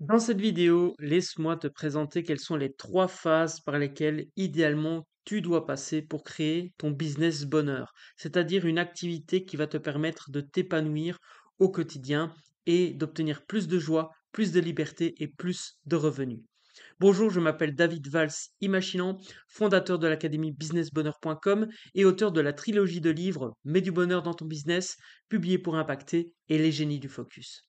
Dans cette vidéo, laisse-moi te présenter quelles sont les trois phases par lesquelles idéalement tu dois passer pour créer ton business bonheur, c'est-à-dire une activité qui va te permettre de t'épanouir au quotidien et d'obtenir plus de joie, plus de liberté et plus de revenus. Bonjour, je m'appelle David Valls Imaginant, fondateur de l'académie businessbonheur.com et auteur de la trilogie de livres Mets du bonheur dans ton business, publié pour impacter et les génies du focus.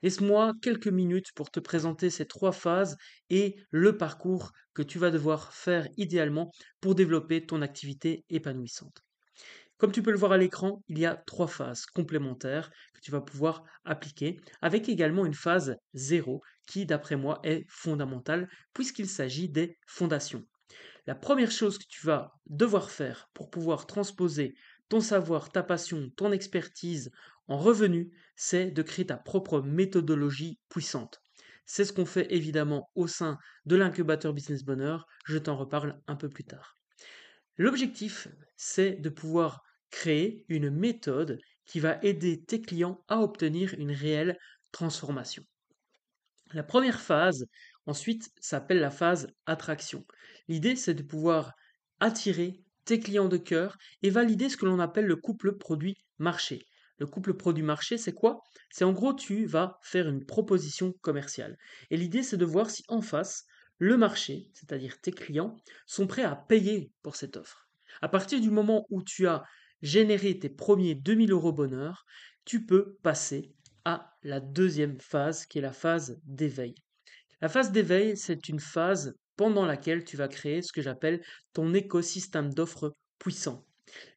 Laisse-moi quelques minutes pour te présenter ces trois phases et le parcours que tu vas devoir faire idéalement pour développer ton activité épanouissante. Comme tu peux le voir à l'écran, il y a trois phases complémentaires que tu vas pouvoir appliquer, avec également une phase zéro qui, d'après moi, est fondamentale puisqu'il s'agit des fondations. La première chose que tu vas devoir faire pour pouvoir transposer ton savoir, ta passion, ton expertise en revenu, c'est de créer ta propre méthodologie puissante. C'est ce qu'on fait évidemment au sein de l'incubateur Business Bonheur, je t'en reparle un peu plus tard. L'objectif, c'est de pouvoir créer une méthode qui va aider tes clients à obtenir une réelle transformation. La première phase, ensuite, s'appelle la phase attraction. L'idée, c'est de pouvoir attirer tes clients de cœur et valider ce que l'on appelle le couple produit-marché. Le couple produit-marché, c'est quoi? C'est en gros, tu vas faire une proposition commerciale. Et l'idée, c'est de voir si en face, le marché, c'est-à-dire tes clients, sont prêts à payer pour cette offre. À partir du moment où tu as généré tes premiers 2 000 € bonheur, tu peux passer à la deuxième phase qui est la phase d'éveil. La phase d'éveil, c'est une phase pendant laquelle tu vas créer ce que j'appelle ton écosystème d'offres puissant.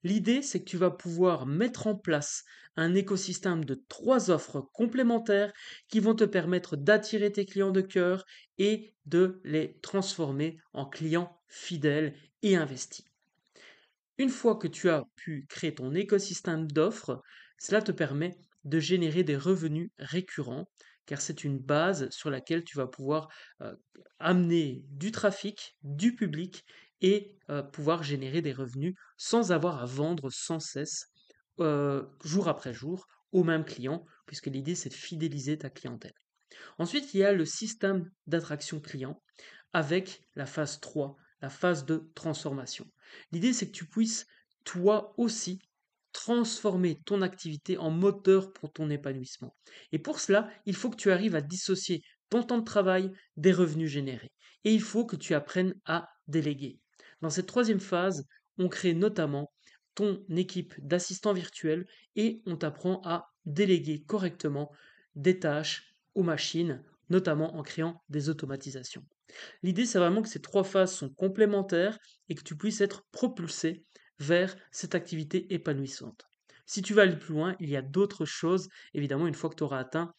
L'idée, c'est que tu vas pouvoir mettre en place un écosystème de trois offres complémentaires qui vont te permettre d'attirer tes clients de cœur et de les transformer en clients fidèles et investis. Une fois que tu as pu créer ton écosystème d'offres, cela te permet de générer des revenus récurrents, car c'est une base sur laquelle tu vas pouvoir euh, amener du trafic, du public et pouvoir générer des revenus sans avoir à vendre sans cesse, jour après jour, aux mêmes clients, puisque l'idée c'est de fidéliser ta clientèle. Ensuite, il y a le système d'attraction client avec la phase 3, la phase de transformation. L'idée, c'est que tu puisses toi aussi transformer ton activité en moteur pour ton épanouissement. Et pour cela, il faut que tu arrives à dissocier ton temps de travail des revenus générés. Et il faut que tu apprennes à déléguer. Dans cette troisième phase, on crée notamment ton équipe d'assistants virtuels et on t'apprend à déléguer correctement des tâches aux machines, notamment en créant des automatisations. L'idée, c'est vraiment que ces trois phases sont complémentaires et que tu puisses être propulsé vers cette activité épanouissante. Si tu veux aller plus loin, il y a d'autres choses, évidemment, une fois que tu auras atteint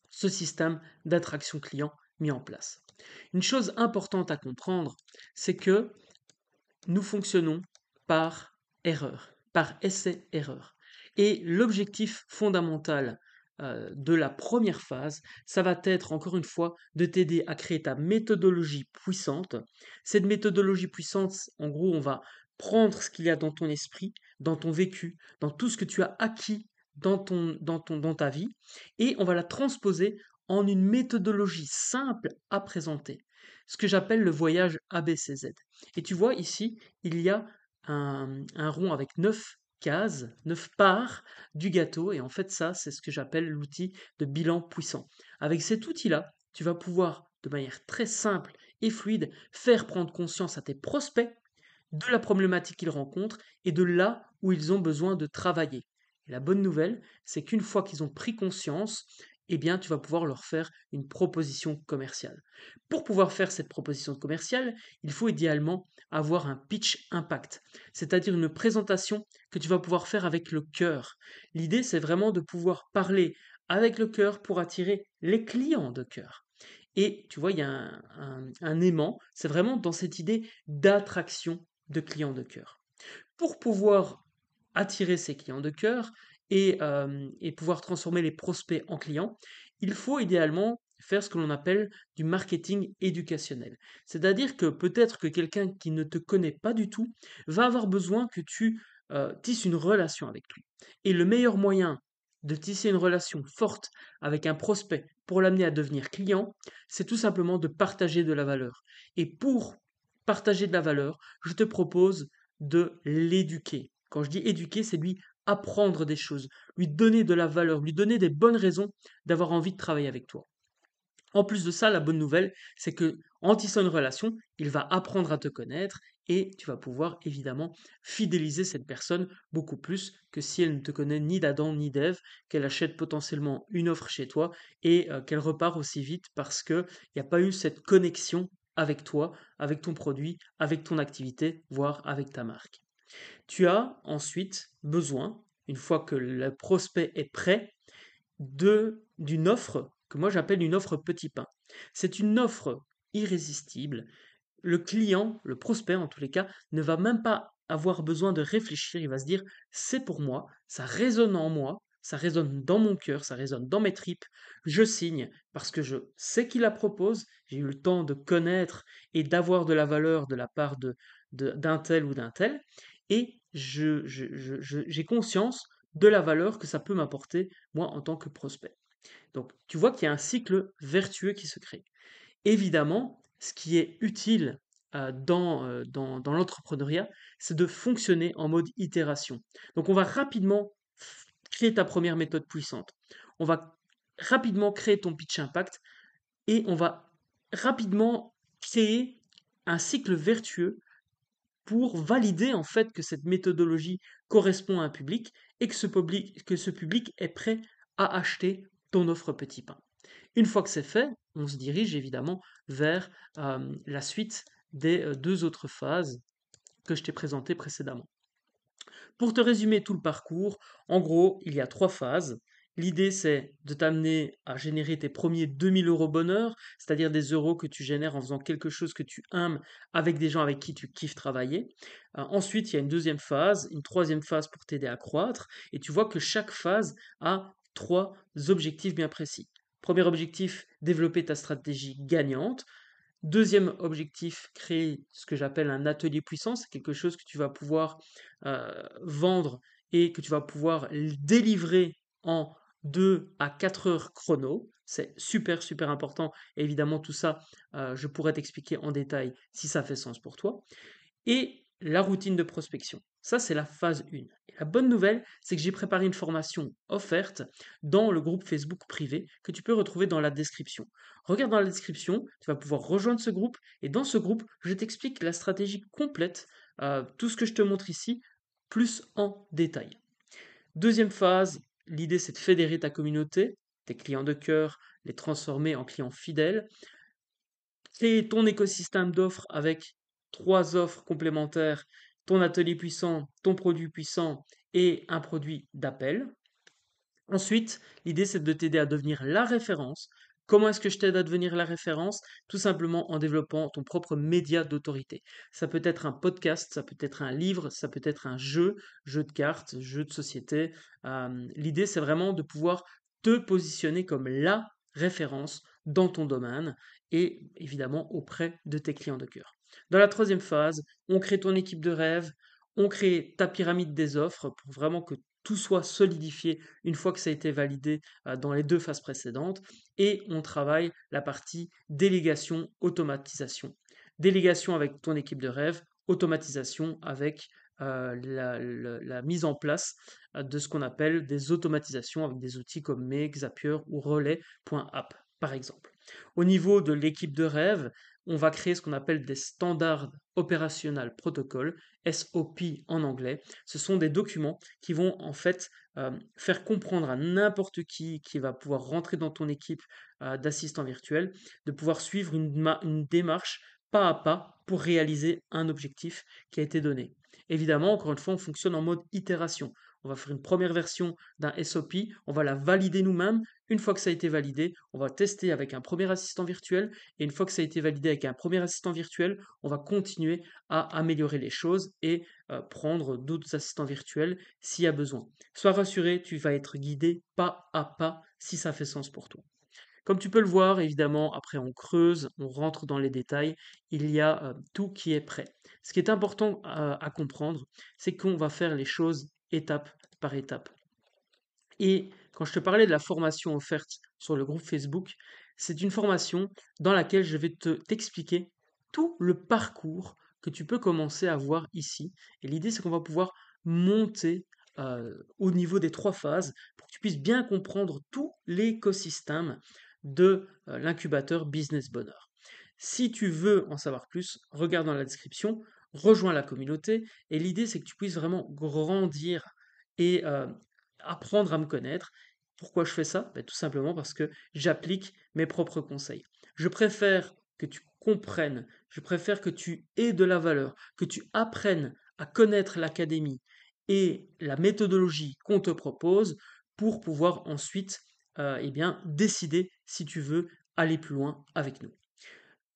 ce système d'attraction client mis en place. Une chose importante à comprendre, c'est que nous fonctionnons par erreur, par essai-erreur. Et l'objectif fondamental de la première phase, ça va être encore une fois de t'aider à créer ta méthodologie puissante. Cette méthodologie puissante, en gros, on va prendre ce qu'il y a dans ton esprit, dans ton vécu, dans tout ce que tu as acquis dans ta vie, et on va la transposer en une méthodologie simple à présenter. Ce que j'appelle le voyage ABCZ. Et tu vois ici, il y a un rond avec 9 cases, 9 parts du gâteau. Et en fait, ça, c'est ce que j'appelle l'outil de bilan puissant. Avec cet outil-là, tu vas pouvoir, de manière très simple et fluide, faire prendre conscience à tes prospects de la problématique qu'ils rencontrent et de là où ils ont besoin de travailler. Et la bonne nouvelle, c'est qu'une fois qu'ils ont pris conscience, eh bien, tu vas pouvoir leur faire une proposition commerciale. Pour pouvoir faire cette proposition commerciale, il faut idéalement avoir un pitch impact, c'est-à-dire une présentation que tu vas pouvoir faire avec le cœur. L'idée, c'est vraiment de pouvoir parler avec le cœur pour attirer les clients de cœur. Et tu vois, il y a un aimant, c'est vraiment dans cette idée d'attraction de clients de cœur. Pour pouvoir attirer ces clients de cœur et pouvoir transformer les prospects en clients, il faut idéalement faire ce que l'on appelle du marketing éducationnel. C'est-à-dire que peut-être que quelqu'un qui ne te connaît pas du tout va avoir besoin que tu tisses une relation avec lui. Et le meilleur moyen de tisser une relation forte avec un prospect pour l'amener à devenir client, c'est tout simplement de partager de la valeur. Et pour partager de la valeur, je te propose de l'éduquer. Quand je dis éduquer, c'est lui apprendre des choses, lui donner de la valeur, lui donner des bonnes raisons d'avoir envie de travailler avec toi. En plus de ça, la bonne nouvelle, c'est que en tissant une relation, il va apprendre à te connaître et tu vas pouvoir évidemment fidéliser cette personne beaucoup plus que si elle ne te connaît ni d'Adam ni d'Ève, qu'elle achète potentiellement une offre chez toi et qu'elle repart aussi vite parce qu'il n'y a pas eu cette connexion avec toi, avec ton produit, avec ton activité, voire avec ta marque. Tu as ensuite besoin, une fois que le prospect est prêt, d'une offre que moi j'appelle une offre petit pain. C'est une offre irrésistible. Le client, le prospect en tous les cas, ne va même pas avoir besoin de réfléchir, il va se dire c'est pour moi, ça résonne en moi, ça résonne dans mon cœur, ça résonne dans mes tripes, je signe parce que je sais qui la propose, j'ai eu le temps de connaître et d'avoir de la valeur de la part d'un tel ou d'un tel, et j'ai conscience de la valeur que ça peut m'apporter moi en tant que prospect. Donc tu vois qu'il y a un cycle vertueux qui se crée. Évidemment, ce qui est utile dans l'entrepreneuriat, c'est de fonctionner en mode itération. Donc, on va rapidement créer ta première méthode puissante. On va rapidement créer ton pitch impact et on va rapidement créer un cycle vertueux pour valider en fait que cette méthodologie correspond à un public et que ce public est prêt à acheter ton offre petit pain. Une fois que c'est fait, on se dirige évidemment vers la suite des deux autres phases que je t'ai présentées précédemment. Pour te résumer tout le parcours, en gros, il y a trois phases. L'idée, c'est de t'amener à générer tes premiers 2 000 € bonheur, c'est-à-dire des euros que tu génères en faisant quelque chose que tu aimes avec des gens avec qui tu kiffes travailler. Ensuite, il y a une deuxième phase, une troisième phase pour t'aider à croître. Et tu vois que chaque phase a trois objectifs bien précis. Premier objectif, développer ta stratégie gagnante. Deuxième objectif, créer ce que j'appelle un atelier puissant. C'est quelque chose que tu vas pouvoir vendre et que tu vas pouvoir délivrer en 2 à 4 heures chrono. C'est super, super important. Et évidemment, tout ça, je pourrais t'expliquer en détail si ça fait sens pour toi. Et la routine de prospection. Ça, c'est la phase 1. Et la bonne nouvelle, c'est que j'ai préparé une formation offerte dans le groupe Facebook privé que tu peux retrouver dans la description. Regarde dans la description, tu vas pouvoir rejoindre ce groupe et dans ce groupe, je t'explique la stratégie complète, tout ce que je te montre ici, plus en détail. Deuxième phase, l'idée c'est de fédérer ta communauté, tes clients de cœur, les transformer en clients fidèles, créer ton écosystème d'offres avec trois offres complémentaires, ton atelier puissant, ton produit puissant et un produit d'appel. Ensuite, l'idée c'est de t'aider à devenir la référence. Comment est-ce que je t'aide à devenir la référence? Tout simplement en développant ton propre média d'autorité. Ça peut être un podcast, ça peut être un livre, ça peut être un jeu de cartes, jeu de société. L'idée c'est vraiment de pouvoir te positionner comme la référence dans ton domaine et évidemment auprès de tes clients de cœur. Dans la troisième phase, on crée ton équipe de rêve, on crée ta pyramide des offres pour vraiment que tout soit solidifié une fois que ça a été validé dans les deux phases précédentes. Et on travaille la partie délégation, automatisation. Délégation avec ton équipe de rêve, automatisation avec la mise en place de ce qu'on appelle des automatisations avec des outils comme Make, Zapier ou Relay.app, par exemple. Au niveau de l'équipe de rêve, on va créer ce qu'on appelle des standards opérationnels protocoles, SOP en anglais. Ce sont des documents qui vont en fait faire comprendre à n'importe qui va pouvoir rentrer dans ton équipe d'assistants virtuels, de pouvoir suivre une démarche pas à pas pour réaliser un objectif qui a été donné. Évidemment, encore une fois, on fonctionne en mode itération. On va faire une première version d'un SOP, on va la valider nous-mêmes. Une fois que ça a été validé, on va tester avec un premier assistant virtuel. Et une fois que ça a été validé avec un premier assistant virtuel, on va continuer à améliorer les choses et prendre d'autres assistants virtuels s'il y a besoin. Sois rassuré, tu vas être guidé pas à pas si ça fait sens pour toi. Comme tu peux le voir, évidemment, après on creuse, on rentre dans les détails, il y a tout qui est prêt. Ce qui est important comprendre, c'est qu'on va faire les choses étape par étape. Et Quand je te parlais de la formation offerte sur le groupe Facebook, c'est une formation dans laquelle je vais t'expliquer tout le parcours que tu peux commencer à voir ici. Et l'idée, c'est qu'on va pouvoir monter au niveau des 3 phases pour que tu puisses bien comprendre tout l'écosystème de l'incubateur Business Bonheur. Si tu veux en savoir plus, regarde dans la description, rejoins la communauté et l'idée, c'est que tu puisses vraiment grandir et apprendre à me connaître. Pourquoi je fais ça? Tout simplement parce que j'applique mes propres conseils. Je préfère que tu comprennes, je préfère que tu aies de la valeur, que tu apprennes à connaître l'académie et la méthodologie qu'on te propose pour pouvoir ensuite eh bien, décider si tu veux aller plus loin avec nous.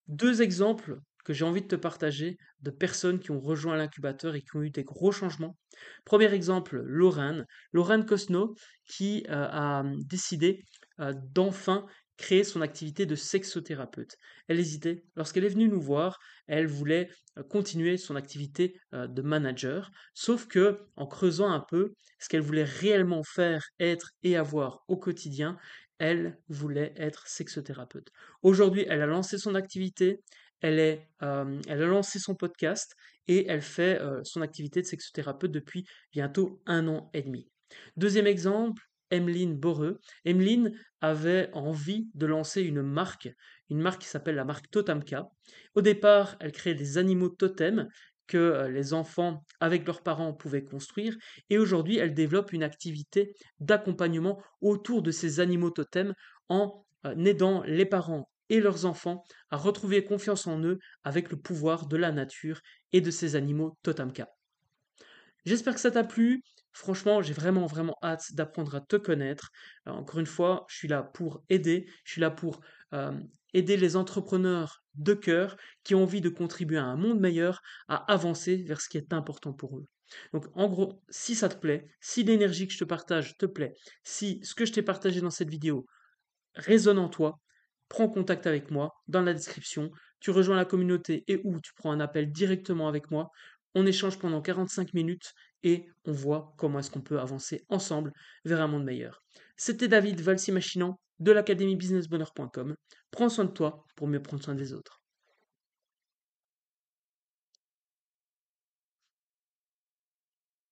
2 exemples que j'ai envie de te partager de personnes qui ont rejoint l'incubateur et qui ont eu des gros changements. Premier exemple, Lorraine. Lorraine Cosno qui a décidé d'enfin créer son activité de sexothérapeute. Elle hésitait. Lorsqu'elle est venue nous voir, elle voulait continuer son activité de manager, sauf que en creusant un peu, ce qu'elle voulait réellement faire, être et avoir au quotidien, elle voulait être sexothérapeute. Aujourd'hui, elle a lancé son activité, elle a lancé son podcast et elle fait son activité de sexothérapeute depuis bientôt 1 an et demi. Deuxième exemple, Emeline Boreux. Emeline avait envie de lancer une marque qui s'appelle la marque Totemka. Au départ, elle créait des animaux totems que les enfants, avec leurs parents, pouvaient construire. Et aujourd'hui, elle développe une activité d'accompagnement autour de ces animaux totems en aidant les parents et leurs enfants à retrouver confiance en eux avec le pouvoir de la nature et de ces animaux Totemka. J'espère que ça t'a plu. Franchement, j'ai vraiment, vraiment hâte d'apprendre à te connaître. Encore une fois, je suis là pour aider. Je suis là pour euh, aider les entrepreneurs de cœur qui ont envie de contribuer à un monde meilleur, à avancer vers ce qui est important pour eux. Donc, en gros, si ça te plaît, si l'énergie que je te partage te plaît, si ce que je t'ai partagé dans cette vidéo résonne en toi, prends contact avec moi dans la description. Tu rejoins la communauté et ou tu prends un appel directement avec moi. On échange pendant 45 minutes et on voit comment est-ce qu'on peut avancer ensemble vers un monde meilleur. C'était David Valsi-Machinant de l'académie businessbonheur.com. Prends soin de toi pour mieux prendre soin des autres.